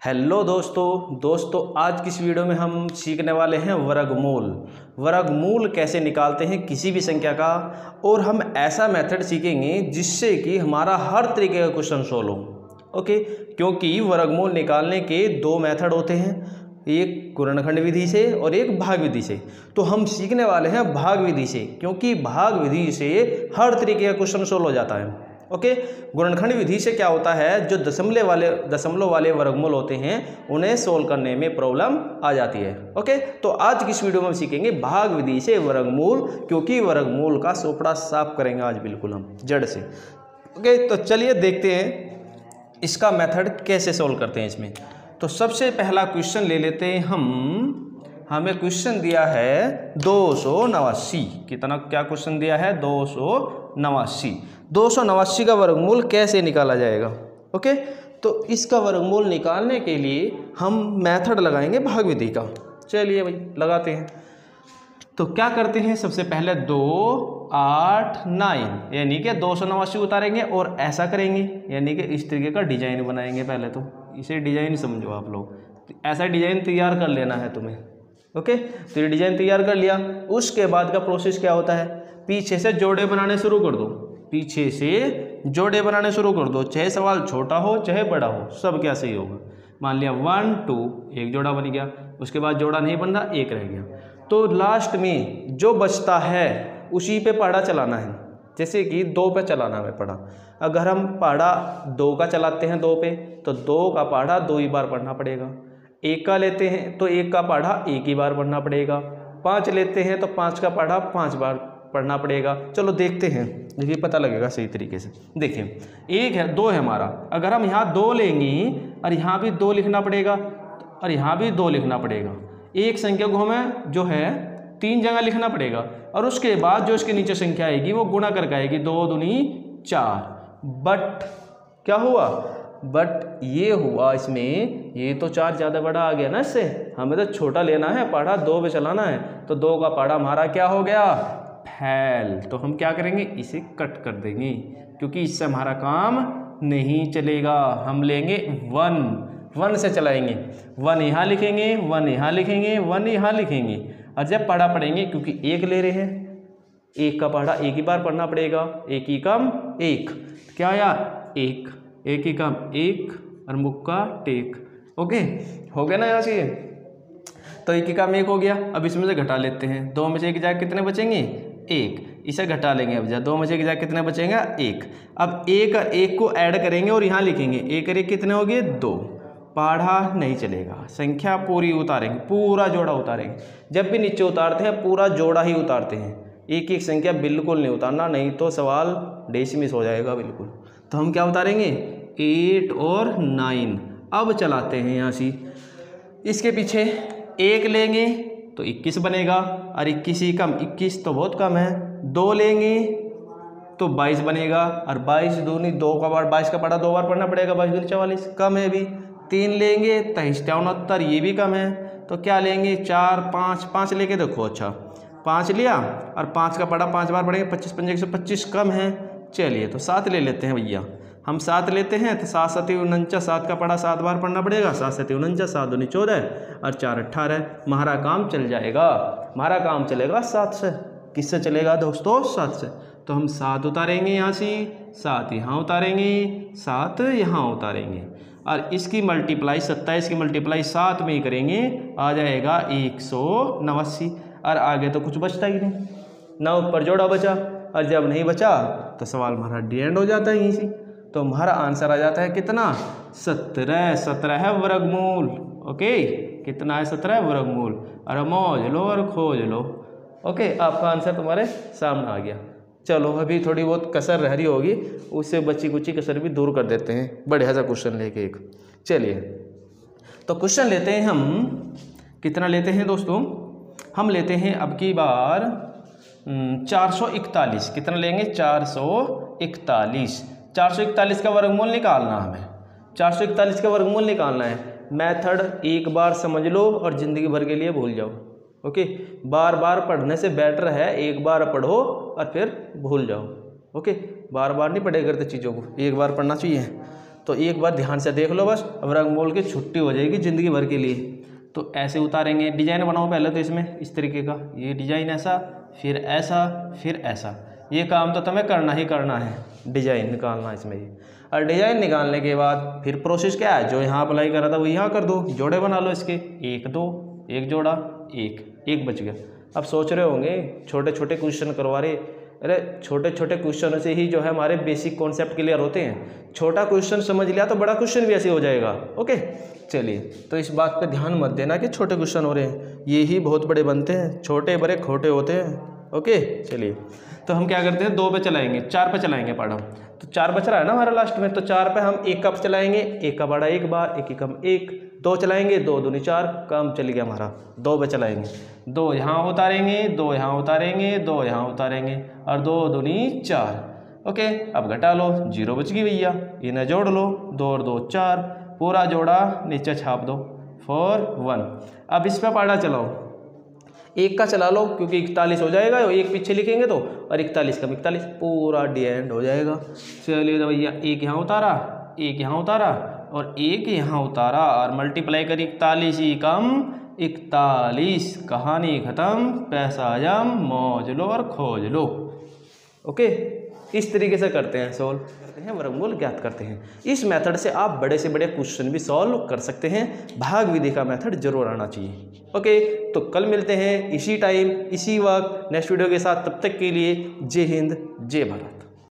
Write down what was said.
Hello दोस्तों आज की इस वीडियो में हम सीखने वाले हैं वर्गमूल। वर्गमूल कैसे निकालते हैं किसी भी संख्या का, और हम ऐसा मेथड सीखेंगे जिससे कि हमारा हर तरीके का क्वेश्चन सोल्व हो। ओके, क्योंकि वर्गमूल निकालने के दो मेथड होते हैं, एक गुणनखंड विधि से और एक भाग विधि से। तो हम सीखने वाले हैं भाग विधि से, क्योंकि भाग विधि से हर तरीके का क्वेश्चन सोल्व हो जाता है। ओके, गुणनखंड विधि से क्या होता है, जो दशमलव वाले वर्गमूल होते हैं उन्हें सोल्व करने में प्रॉब्लम आ जाती है। ओके, तो आज की इस वीडियो में हम सीखेंगे भाग विधि से वर्गमूल, क्योंकि वर्गमूल का सोपड़ा साफ करेंगे आज बिल्कुल हम जड़ से। ओके, तो चलिए देखते हैं इसका मेथड कैसे सोल्व करते हैं इसमें। तो सबसे पहला क्वेश्चन ले लेते हैं हमें क्वेश्चन दिया है 289। कितना, क्या क्वेश्चन दिया है? 289 का वर्गमूल कैसे निकाला जाएगा। ओके, तो इसका वर्गमूल निकालने के लिए हम मेथड लगाएंगे भाग विधि का। चलिए भाई लगाते हैं। तो क्या करते हैं, सबसे पहले 2, 8, 9 यानी कि 289 उतारेंगे और ऐसा करेंगे, यानी कि इस तरीके का डिजाइन बनाएंगे। पहले तो इसे डिजाइन समझो आप लोग, ऐसा डिजाइन तैयार कर लेना है तुम्हें। ओके, तो ये डिजाइन तैयार कर लिया। उसके बाद का प्रोसेस क्या होता है, पीछे से जोड़े बनाने शुरू कर दो। पीछे से जोड़े बनाने शुरू कर दो, चाहे सवाल छोटा हो चाहे बड़ा हो, सब क्या सही होगा। मान लिया 1, 2, एक जोड़ा बन गया। उसके बाद जोड़ा नहीं बन रहा, एक रह गया। तो लास्ट में जो बचता है उसी पे पहाड़ा चलाना है। जैसे कि 2 पे चलाना है पहाड़ा। अगर हम पहाड़ा 2 का चलाते हैं 2 पे, तो 2 का पहाड़ा 2 ही बार पढ़ना पड़ेगा। 1 का लेते हैं तो 1 का पहाड़ा 1 ही बार पढ़ना पड़ेगा। 5 लेते हैं तो 5 का पहाड़ा 5 बार पढ़ना पड़ेगा। चलो देखते हैं, देखिए पता लगेगा सही तरीके से। देखिए 1 है, 2 है हमारा। अगर हम यहाँ 2 लेंगे और यहाँ भी 2 लिखना पड़ेगा और यहाँ भी 2 लिखना पड़ेगा। एक संख्या को हमें जो है 3 जगह लिखना पड़ेगा, और उसके बाद जो इसके नीचे संख्या आएगी वो गुणा करके आएगी, 2 दूनी 4। बट क्या हुआ, बट ये हुआ इसमें, ये तो 4 ज़्यादा बड़ा आ गया ना, इससे हमें तो छोटा लेना है, पहाड़ा 2 पे चलाना है। तो 2 का पहाड़ा हमारा क्या हो गया, फैल। तो हम क्या करेंगे, इसे कट कर देंगे, क्योंकि इससे हमारा काम नहीं चलेगा। हम लेंगे 1 से चलाएंगे। 1 यहाँ लिखेंगे, 1 यहाँ लिखेंगे, 1 यहाँ लिखेंगे। और जब पढ़ा पढ़ेंगे, क्योंकि 1 ले रहे हैं, 1 का पढ़ा 1 ही बार पढ़ना पड़ेगा। 1 ही कम 1, क्या आया 1, 1 ही कम 1 और मुक्का टेक। ओके, हो गया ना यहाँ से। तो 1 ही कम 1 हो गया। अब इसमें से घटा लेते हैं। 2 में से 1 जाए कितने बचेंगे, 1। इसे घटा लेंगे। अब 2 में से 1 जाए कितने बचेंगे, 1। अब 1 और 1 को ऐड करेंगे और यहाँ लिखेंगे। 1 और 1 कितने हो गए, 2। पढ़ा नहीं चलेगा, संख्या पूरी उतारेंगे, पूरा जोड़ा उतारेंगे। जब भी नीचे उतारते हैं पूरा जोड़ा ही उतारते हैं, एक एक संख्या बिल्कुल नहीं उतारना, नहीं तो सवाल डिसमिस हो जाएगा बिल्कुल। तो हम क्या उतारेंगे, 8 और 9। अब चलाते हैं यहाँ से। इसके पीछे 1 लेंगे तो 21 बनेगा, और 21 ही कम 21 तो बहुत कम है। 2 लेंगे तो 22 बनेगा, और 22 दूनी 2 का बार 22 का पढ़ा 2 बार पढ़ना पड़ेगा। 22 दूनी 44, कम है भी। 3 लेंगे 23, ये भी कम है। तो क्या लेंगे, 4, 5 लेके देखो। अच्छा 5 लिया और 5 का पढ़ा 5 बार पढ़ेंगे, 25 पंजे 125, कम है। चलिए तो 7 ले लेते हैं भैया। हम 7 लेते हैं तो 7 7 49, 7 का पढ़ा 7 बार पढ़ना पड़ेगा। 7 7 49, 7 दूनी 14 और 4 18। हमारा काम चल जाएगा, हमारा काम चलेगा 7 से। किससे चलेगा दोस्तों, 7 से। तो हम 7 उतारेंगे यहाँ से, 7 यहाँ उतारेंगे, 7 यहाँ उतारेंगे, और इसकी मल्टीप्लाई 27 की मल्टीप्लाई 7 में ही करेंगे, आ जाएगा 189। और आगे तो कुछ बचता ही नहीं, ना ऊपर जोड़ा बचा, और जब नहीं बचा तो सवाल हमारा डी एंड हो जाता है यहीं से। तो हमारा आंसर आ जाता है कितना, 17 है वर्गमूल। ओके, कितना है, 17 वर्गमूल। और मौज लो और खोज लो। ओके, आपका आंसर तुम्हारे सामने आ गया। चलो अभी थोड़ी बहुत कसर रह रही होगी, उससे बची कुची कसर भी दूर कर देते हैं बढ़िया सा क्वेश्चन लेके एक। चलिए तो क्वेश्चन लेते हैं हम, कितना लेते हैं दोस्तों, हम लेते हैं अब की बार 441। कितना लेंगे, 441। 441 का वर्गमूल निकालना हमें, 441 का वर्गमूल निकालना है। मेथड एक बार समझ लो और ज़िंदगी भर के लिए भूल जाओ। ओके, बार बार पढ़ने से बेटर है एक बार पढ़ो और फिर भूल जाओ। ओके, बार बार नहीं पढ़े करते चीज़ों को, एक बार पढ़ना चाहिए। तो एक बार ध्यान से देख लो बस, अब वर्गमूल की छुट्टी हो जाएगी ज़िंदगी भर के लिए। तो ऐसे उतारेंगे, डिजाइन बनाओ पहले तो इसमें इस तरीके का, ये डिजाइन ऐसा, फिर ऐसा, फिर ऐसा, ये काम तो तुम्हें करना ही करना है, डिजाइन निकालना इसमें ये। और डिजाइन निकालने के बाद फिर प्रोसेस क्या है, जो यहाँ अप्लाई करा था वो यहाँ कर दो, जोड़े बना लो इसके, 1 2, एक जोड़ा, एक बच गया। अब सोच रहे होंगे छोटे छोटे क्वेश्चन करवा रहे, अरे छोटे छोटे क्वेश्चनों से ही जो है हमारे बेसिक कॉन्सेप्ट क्लियर होते हैं। छोटा क्वेश्चन समझ लिया तो बड़ा क्वेश्चन भी ऐसे हो जाएगा। ओके चलिए, तो इस बात पे ध्यान मत देना कि छोटे क्वेश्चन हो रहे हैं, ये ही बहुत बड़े बनते हैं, छोटे बड़े खोटे होते हैं। ओके चलिए, तो हम क्या करते हैं, 2 पे चलाएंगे, 4 पे चलाएंगे पार्ट हम। तो 4 बच रहा है ना हमारा लास्ट में, तो 4 पे हम 1 कप चलाएंगे, 1 का बड़ा 1 बार, 1 कम 1, 2 चलाएंगे, 2 दूनी 4, काम चल गया हमारा। 2 पे चलाएंगे, 2 यहाँ उतारेंगे, 2 यहाँ उतारेंगे, 2 यहाँ उतारेंगे, और 2 दूनी 4। ओके, अब घटा लो, 0 बच गई भैया, इन्हें जोड़ लो, 2 और 2 4, पूरा जोड़ा नीचे छाप दो, 4 1। अब इस पर पाड़ा चलाओ, 1 का चला लो क्योंकि 41 हो जाएगा, 1 पीछे लिखेंगे तो, और 41 का 41, पूरा डी एंड हो जाएगा। चलिए तो भैया 1 यहाँ उतारा, 1 यहाँ उतारा, और 1 यहाँ उतारा, और मल्टीप्लाई करी 41 ही कम 41, कहानी ख़त्म, पैसा जम, मौज लो और खोज लो। ओके, इस तरीके से करते हैं, सोल्व करते हैं, वर्गमूल ज्ञात करते हैं। इस मेथड से आप बड़े से बड़े क्वेश्चन भी सॉल्व कर सकते हैं। भाग विधि का मेथड जरूर आना चाहिए। ओके, तो कल मिलते हैं इसी टाइम इसी वक्त नेक्स्ट वीडियो के साथ, तब तक के लिए जय हिंद जय भारत।